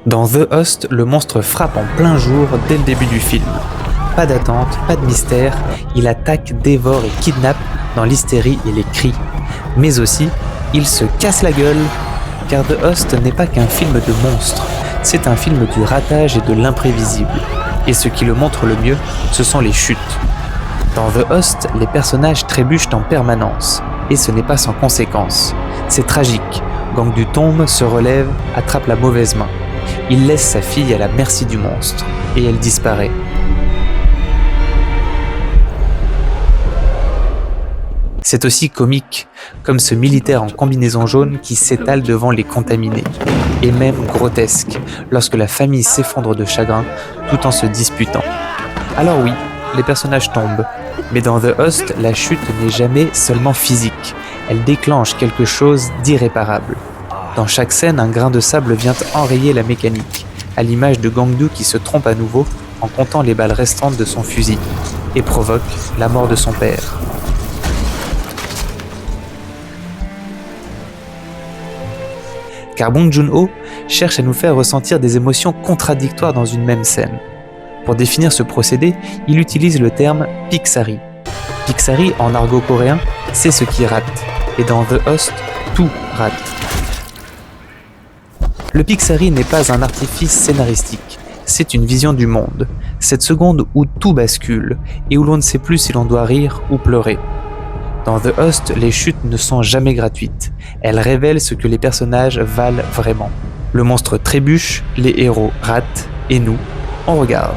Dans The Host, le monstre frappe en plein jour dès le début du film. Pas d'attente, pas de mystère, il attaque, dévore et kidnappe dans l'hystérie et les cris. Mais aussi, il se casse la gueule, car The Host n'est pas qu'un film de monstres, c'est un film du ratage et de l'imprévisible. Et ce qui le montre le mieux, ce sont les chutes. Dans The Host, les personnages trébuchent en permanence, et ce n'est pas sans conséquence. C'est tragique, Gangdu tombe, se relève, attrape la mauvaise main. Il laisse sa fille à la merci du monstre, et elle disparaît. C'est aussi comique, comme ce militaire en combinaison jaune qui s'étale devant les contaminés, et même grotesque, lorsque la famille s'effondre de chagrin tout en se disputant. Alors oui, les personnages tombent, mais dans The Host, la chute n'est jamais seulement physique, elle déclenche quelque chose d'irréparable. Dans chaque scène, un grain de sable vient enrayer la mécanique, à l'image de Gangdu qui se trompe à nouveau en comptant les balles restantes de son fusil, et provoque la mort de son père. Car Bong Joon-ho cherche à nous faire ressentir des émotions contradictoires dans une même scène. Pour définir ce procédé, il utilise le terme Piksari. Piksari, en argot coréen, c'est ce qui rate, et dans The Host, tout rate. Le Piksari n'est pas un artifice scénaristique, c'est une vision du monde, cette seconde où tout bascule, et où l'on ne sait plus si l'on doit rire ou pleurer. Dans The Host, les chutes ne sont jamais gratuites. Elles révèlent ce que les personnages valent vraiment. Le monstre trébuche, les héros ratent, et nous, on regarde.